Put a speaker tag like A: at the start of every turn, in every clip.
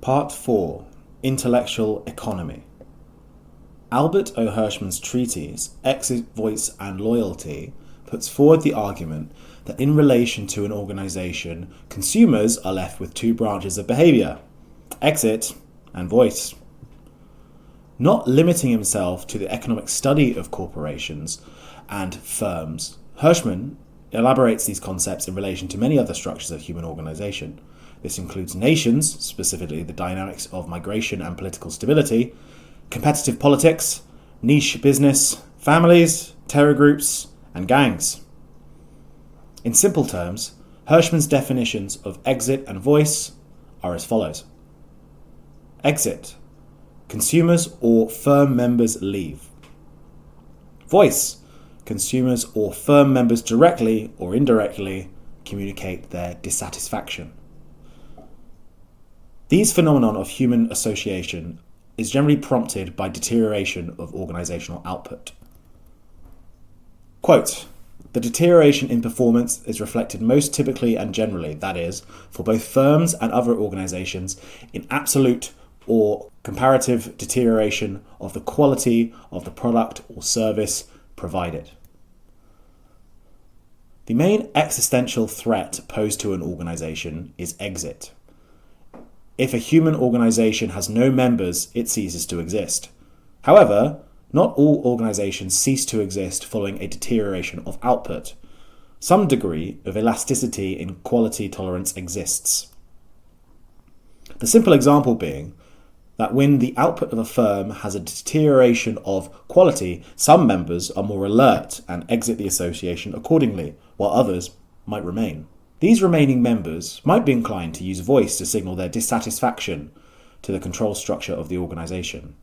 A: Part 4. Intellectual Economy. Albert O. Hirschman's treatise, Exit, Voice and Loyalty, puts forward the argument that in relation to an organisation, consumers are left with two branches of behaviour, exit and voice. Not limiting himself to the economic study of corporations and firms, Hirschman elaborates these concepts in relation to many other structures of human organisation. This includes nations, specifically the dynamics of migration and political stability, competitive politics, niche business, families, terror groups, and gangs. In simple terms, Hirschman's definitions of exit and voice are as follows. Exit. Consumers or firm members leave. Voice. Consumers or firm members directly or indirectly communicate their dissatisfaction. These phenomena of human association is generally prompted by deterioration of organisational output. Quote, the deterioration in performance is reflected most typically and generally, that is, for both firms and other organisations, in absolute or comparative deterioration of the quality of the product or service provided. The main existential threat posed to an organisation is exit. If a human organisation has no members, it ceases to exist. However, not all organisations cease to exist following a deterioration of output. Some degree of elasticity in quality tolerance exists. The simple example being that when the output of a firm has a deterioration of quality, some members are more alert and exit the association accordingly, while others might remain. These remaining members might be inclined to use voice to signal their dissatisfaction to the control structure of the organisation.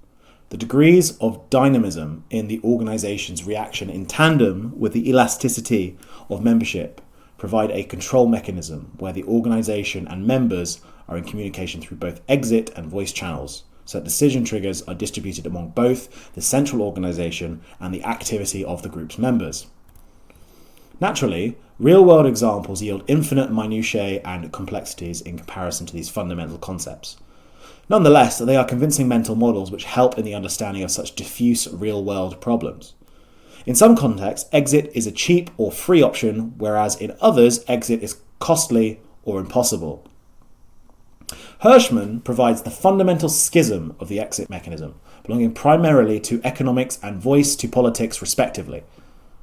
A: The degrees of dynamism in the organisation's reaction in tandem with the elasticity of membership provide a control mechanism where the organisation and members are in communication through both exit and voice channels, so that decision triggers are distributed among both the central organisation and the activity of the group's members. Naturally, real-world examples yield infinite minutiae and complexities in comparison to these fundamental concepts. Nonetheless, they are convincing mental models which help in the understanding of such diffuse real-world problems. In some contexts, exit is a cheap or free option, whereas in others, exit is costly or impossible. Hirschman provides the fundamental schism of the exit mechanism, belonging primarily to economics and voice to politics respectively.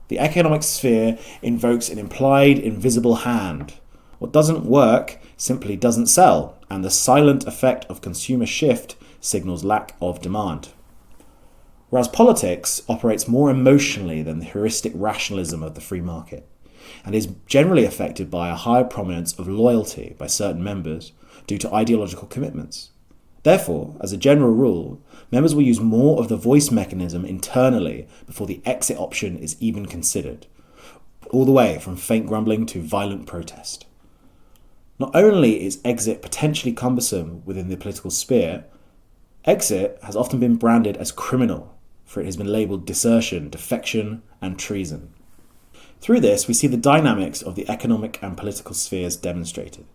A: The economic sphere invokes an implied invisible hand. What doesn't work simply doesn't sell, and the silent effect of consumer shift signals lack of demand. Whereas politics operates more emotionally than the heuristic rationalism of the free market, and is generally affected by a higher prominence of loyalty by certain members due to ideological commitments. Therefore, as a general rule, members will use more of the voice mechanism internally before the exit option is even considered, all the way from faint grumbling to violent protest. Not only is exit potentially cumbersome within the political sphere, exit has often been branded as criminal, for it has been labelled desertion, defection, and treason. Through this, we see the dynamics of the economic and political spheres demonstrated.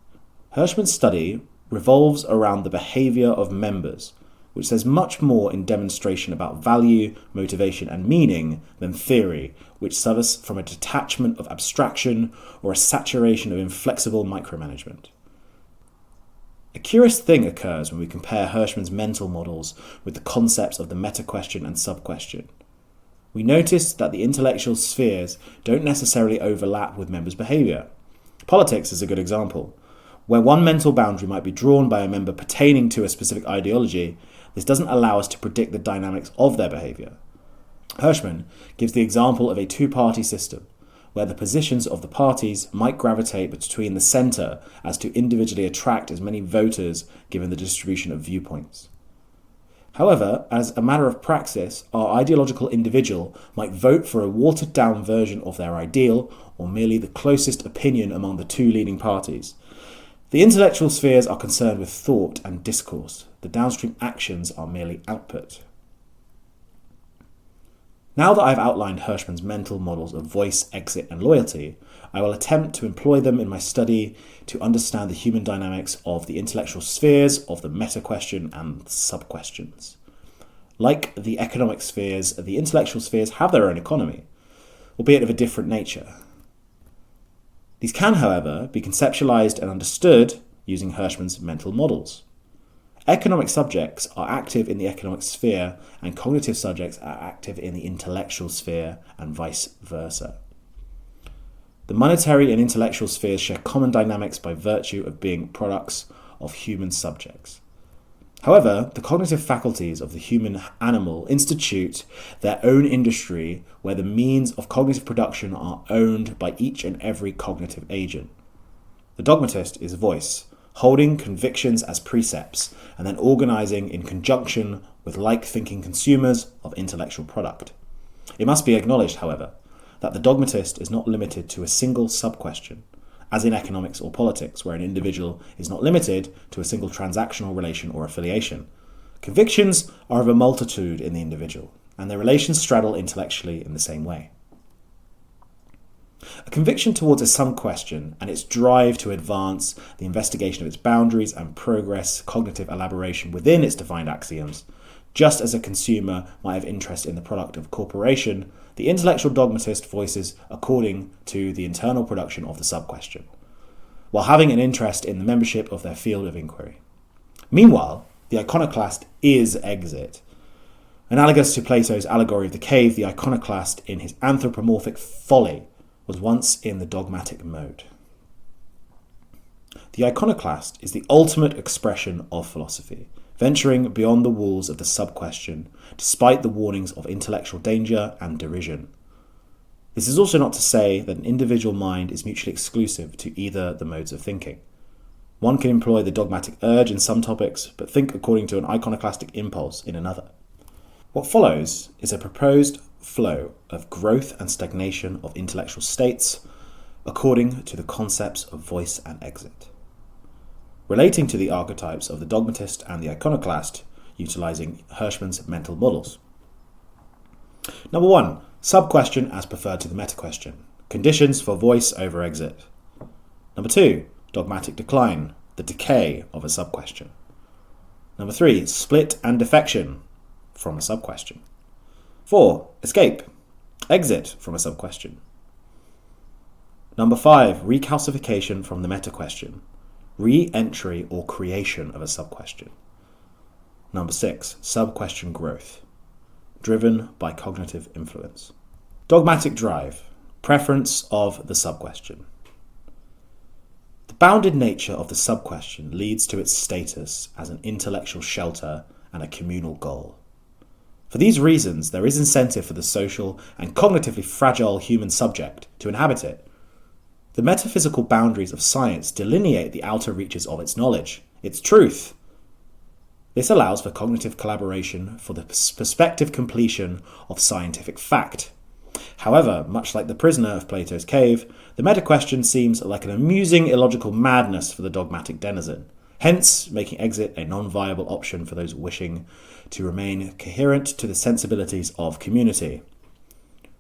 A: Hirschman's study revolves around the behaviour of members, which says much more in demonstration about value, motivation and meaning than theory, which suffers from a detachment of abstraction or a saturation of inflexible micromanagement. A curious thing occurs when we compare Hirschman's mental models with the concepts of the meta-question and sub-question. We notice that the intellectual spheres don't necessarily overlap with members' behaviour. Politics is a good example. Where one mental boundary might be drawn by a member pertaining to a specific ideology, this doesn't allow us to predict the dynamics of their behaviour. Hirschman gives the example of a two-party system, where the positions of the parties might gravitate between the centre as to individually attract as many voters given the distribution of viewpoints. However, as a matter of praxis, our ideological individual might vote for a watered-down version of their ideal, or merely the closest opinion among the two leading parties. The intellectual spheres are concerned with thought and discourse. The downstream actions are merely output. Now that I've outlined Hirschman's mental models of voice, exit, and loyalty, I will attempt to employ them in my study to understand the human dynamics of the intellectual spheres of the meta-question and sub-questions. Like the economic spheres, the intellectual spheres have their own economy, albeit of a different nature. These can, however, be conceptualized and understood using Hirschman's mental models. Economic subjects are active in the economic sphere, and cognitive subjects are active in the intellectual sphere, and vice versa. The monetary and intellectual spheres share common dynamics by virtue of being products of human subjects. However, the cognitive faculties of the human animal institute their own industry where the means of cognitive production are owned by each and every cognitive agent. The dogmatist is voice, holding convictions as precepts and then organizing in conjunction with like-thinking consumers of intellectual product. It must be acknowledged, however, that the dogmatist is not limited to a single sub-question, as in economics or politics, where an individual is not limited to a single transactional relation or affiliation. Convictions are of a multitude in the individual, and their relations straddle intellectually in the same way. A conviction towards a sub-question and its drive to advance the investigation of its boundaries and progress cognitive elaboration within its defined axioms. Just as a consumer might have interest in the product of a corporation, the intellectual dogmatist voices according to the internal production of the sub-question, while having an interest in the membership of their field of inquiry. Meanwhile, the iconoclast is exit. Analogous to Plato's allegory of the cave, the iconoclast, in his anthropomorphic folly, was once in the dogmatic mode. The iconoclast is the ultimate expression of philosophy, venturing beyond the walls of the sub-question, despite the warnings of intellectual danger and derision. This is also not to say that an individual mind is mutually exclusive to either the modes of thinking. One can employ the dogmatic urge in some topics, but think according to an iconoclastic impulse in another. What follows is a proposed flow of growth and stagnation of intellectual states according to the concepts of voice and exit, relating to the archetypes of the dogmatist and the iconoclast, utilizing Hirschman's mental models. Number 1. Sub-question as preferred to the meta-question. Conditions for voice over exit. Number 2. Dogmatic decline, the decay of a sub-question. Number 3. Split and defection from a sub-question. 4. Escape, exit from a sub-question. Number 5. Recalcification from the meta-question, re-entry or creation of a sub-question. Number 6. Sub-question growth, driven by cognitive influence. Dogmatic drive, preference of the sub-question. The bounded nature of the sub-question leads to its status as an intellectual shelter and a communal goal. For these reasons, there is incentive for the social and cognitively fragile human subject to inhabit it. The metaphysical boundaries of science delineate the outer reaches of its knowledge, its truth. This allows for cognitive collaboration for the prospective completion of scientific fact. However, much like the prisoner of Plato's cave, the meta-question seems like an amusing illogical madness for the dogmatic denizen, hence making exit a non-viable option for those wishing to remain coherent to the sensibilities of community.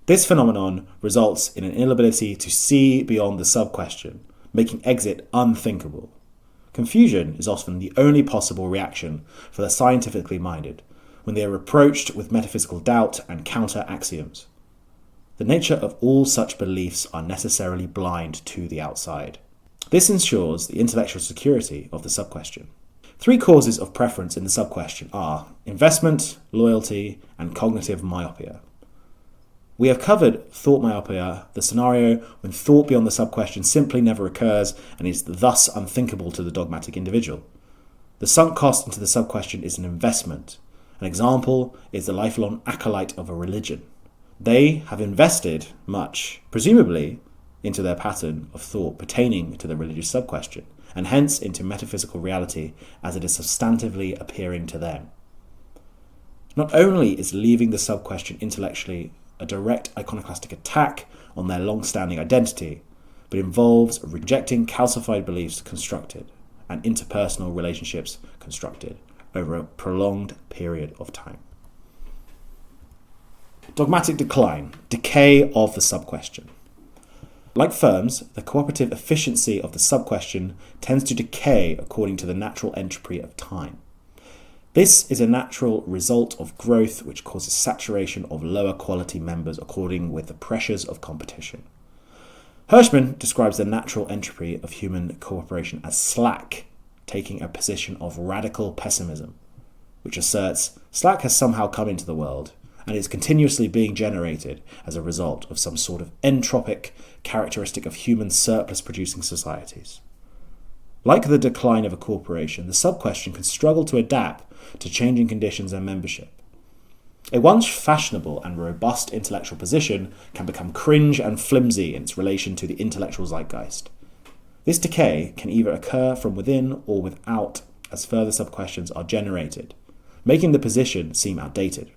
A: This phenomenon results in an inability to see beyond the sub-question, making exit unthinkable. Confusion is often the only possible reaction for the scientifically minded when they are approached with metaphysical doubt and counter-axioms. The nature of all such beliefs are necessarily blind to the outside. This ensures the intellectual security of the sub-question. 3 causes of preference in the sub-question are investment, loyalty, and cognitive myopia. We have covered thought myopia, the scenario when thought beyond the sub-question simply never occurs and is thus unthinkable to the dogmatic individual. The sunk cost into the sub-question is an investment. An example is the lifelong acolyte of a religion. They have invested much, presumably, into their pattern of thought pertaining to the religious sub-question, and hence into metaphysical reality as it is substantively appearing to them. Not only is leaving the sub-question intellectually a direct iconoclastic attack on their long-standing identity, but involves rejecting calcified beliefs constructed and interpersonal relationships constructed over a prolonged period of time. Dogmatic decline, decay of the sub-question. Like firms, the cooperative efficiency of the sub-question tends to decay according to the natural entropy of time. This is a natural result of growth which causes saturation of lower quality members according with the pressures of competition. Hirschman describes the natural entropy of human cooperation as slack, taking a position of radical pessimism, which asserts slack has somehow come into the world and is continuously being generated as a result of some sort of entropic characteristic of human surplus-producing societies. Like the decline of a corporation, the sub-question can struggle to adapt to changing conditions and membership. A once fashionable and robust intellectual position can become cringe and flimsy in its relation to the intellectual zeitgeist. This decay can either occur from within or without as further sub-questions are generated, making the position seem outdated.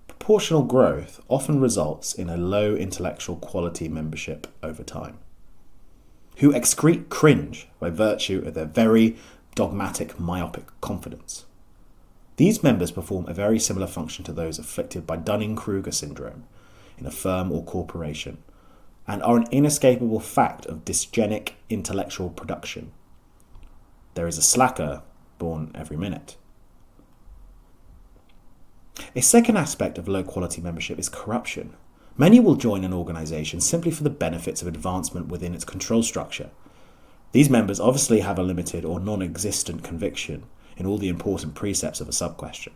A: Proportional growth often results in a low intellectual quality membership over time, who excrete cringe by virtue of their very dogmatic, myopic confidence. These members perform a very similar function to those afflicted by Dunning-Kruger syndrome in a firm or corporation, and are an inescapable fact of dysgenic intellectual production. There is a slacker born every minute. A second aspect of low-quality membership is corruption. Many will join an organisation simply for the benefits of advancement within its control structure. These members obviously have a limited or non-existent conviction in all the important precepts of a sub-question.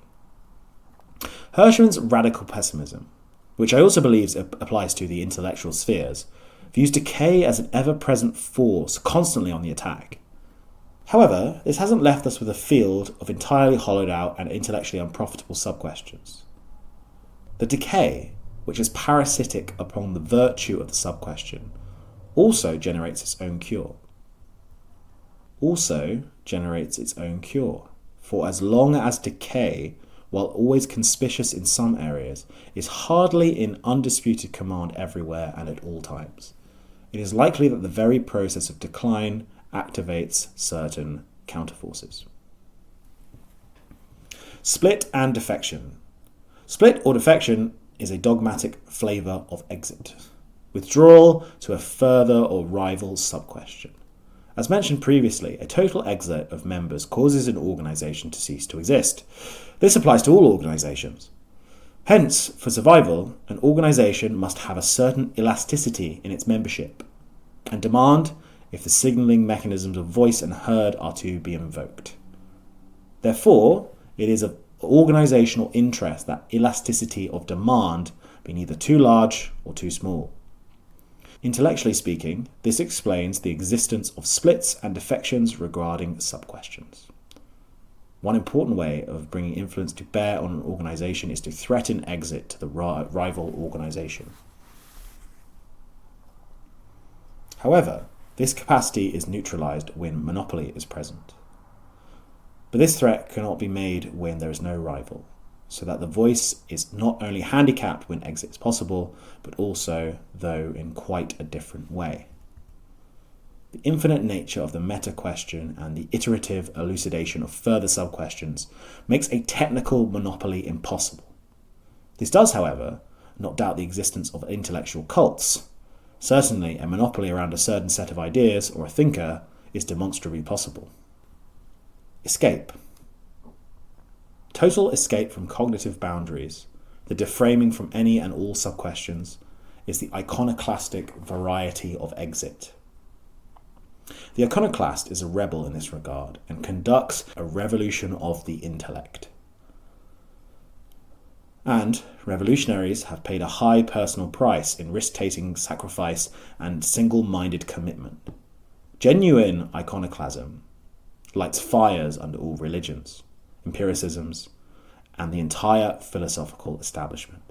A: Hirschman's radical pessimism, which I also believe applies to the intellectual spheres, views decay as an ever-present force constantly on the attack. However, this hasn't left us with a field of entirely hollowed out and intellectually unprofitable sub-questions. The decay, which is parasitic upon the virtue of the sub-question, also generates its own cure. For as long as decay, while always conspicuous in some areas, is hardly in undisputed command everywhere and at all times, it is likely that the very process of decline activates certain counterforces. Split and defection. Split or defection is a dogmatic flavour of exit, withdrawal to a further or rival sub-question. As mentioned previously, a total exit of members causes an organisation to cease to exist. This applies to all organisations. Hence, for survival, an organisation must have a certain elasticity in its membership and demand if the signalling mechanisms of voice and herd are to be invoked. Therefore, it is of organisational interest that elasticity of demand be neither too large or too small. Intellectually speaking, this explains the existence of splits and defections regarding sub-questions. One important way of bringing influence to bear on an organisation is to threaten exit to the rival organisation. However, this capacity is neutralised when monopoly is present. But this threat cannot be made when there is no rival, so that the voice is not only handicapped when exit is possible, but also, though in quite a different way. The infinite nature of the meta-question and the iterative elucidation of further sub-questions makes a technical monopoly impossible. This does, however, not doubt the existence of intellectual cults. Certainly, a monopoly around a certain set of ideas or a thinker is demonstrably possible. Escape. Total escape from cognitive boundaries, the deframing from any and all sub-questions, is the iconoclastic variety of exit. The iconoclast is a rebel in this regard and conducts a revolution of the intellect. And revolutionaries have paid a high personal price in risk-taking sacrifice and single-minded commitment. Genuine iconoclasm lights fires under all religions, empiricisms, and the entire philosophical establishment.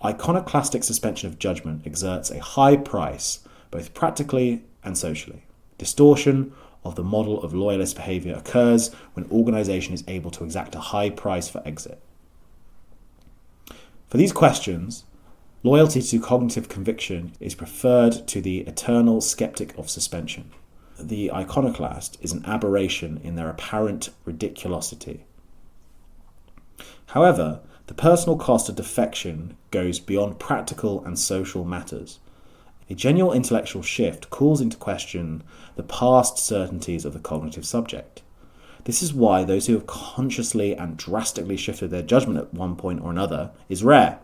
A: Iconoclastic suspension of judgment exerts a high price, both practically and socially. Distortion of the model of loyalist behaviour occurs when organisation is able to exact a high price for exit. For these questions, loyalty to cognitive conviction is preferred to the eternal skeptic of suspension. The iconoclast is an aberration in their apparent ridiculosity. However, The personal cost of defection goes beyond practical and social matters. A genuine intellectual shift calls into question the past certainties of the cognitive subject. This is why those who have consciously and drastically shifted their judgment at one point or another is rare.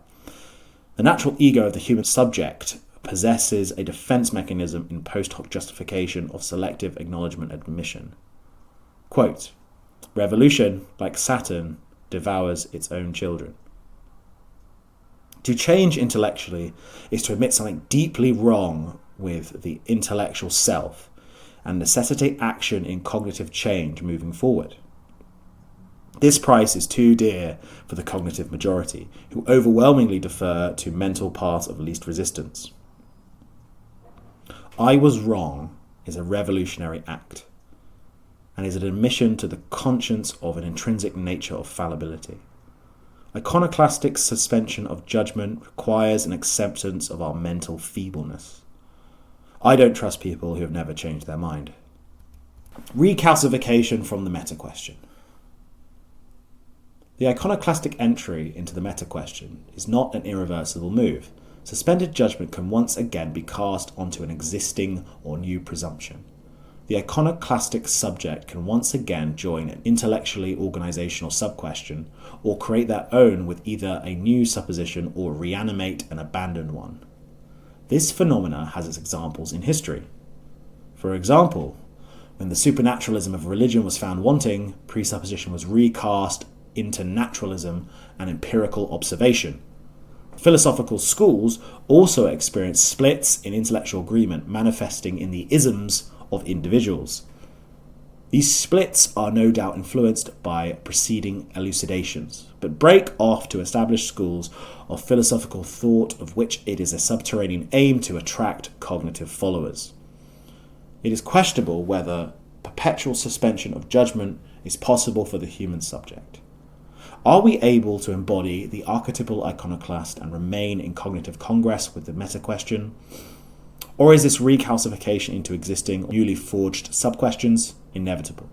A: The natural ego of the human subject possesses a defense mechanism in post hoc justification of selective acknowledgement admission. Quote, "Revolution, like Saturn, devours its own children." To change intellectually is to admit something deeply wrong with the intellectual self and necessitate action in cognitive change moving forward. This price is too dear for the cognitive majority, who overwhelmingly defer to mental paths of least resistance. "I was wrong" is a revolutionary act, and is an admission to the conscience of an intrinsic nature of fallibility. Iconoclastic suspension of judgment requires an acceptance of our mental feebleness. I don't trust people who have never changed their mind. Recalcification from the meta-question. The iconoclastic entry into the meta-question is not an irreversible move. Suspended judgment can once again be cast onto an existing or new presumption. The iconoclastic subject can once again join an intellectually organizational sub-question or create their own with either a new supposition or reanimate an abandoned one. This phenomena has its examples in history. For example, when the supernaturalism of religion was found wanting, presupposition was recast into naturalism and empirical observation. Philosophical schools also experienced splits in intellectual agreement manifesting in the isms of individuals. These splits are no doubt influenced by preceding elucidations, but break off to establish schools of philosophical thought of which it is a subterranean aim to attract cognitive followers. It is questionable whether perpetual suspension of judgment is possible for the human subject. Are we able to embody the archetypal iconoclast and remain in cognitive congress with the meta-question? Or is this recalcification into existing, newly forged sub-questions inevitable?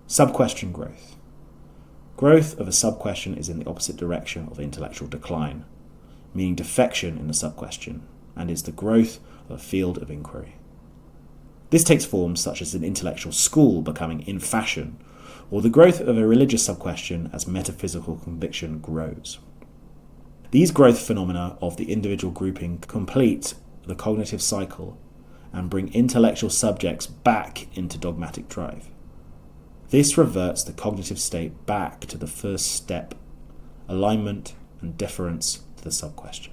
A: Sub-question growth. Growth of a sub-question is in the opposite direction of intellectual decline, meaning defection in the sub-question, and is the growth of a field of inquiry. This takes forms such as an intellectual school becoming in fashion, or the growth of a religious sub-question as metaphysical conviction grows. These growth phenomena of the individual grouping complete the cognitive cycle and bring intellectual subjects back into dogmatic drive. This reverts the cognitive state back to the first step, alignment and deference to the sub-question.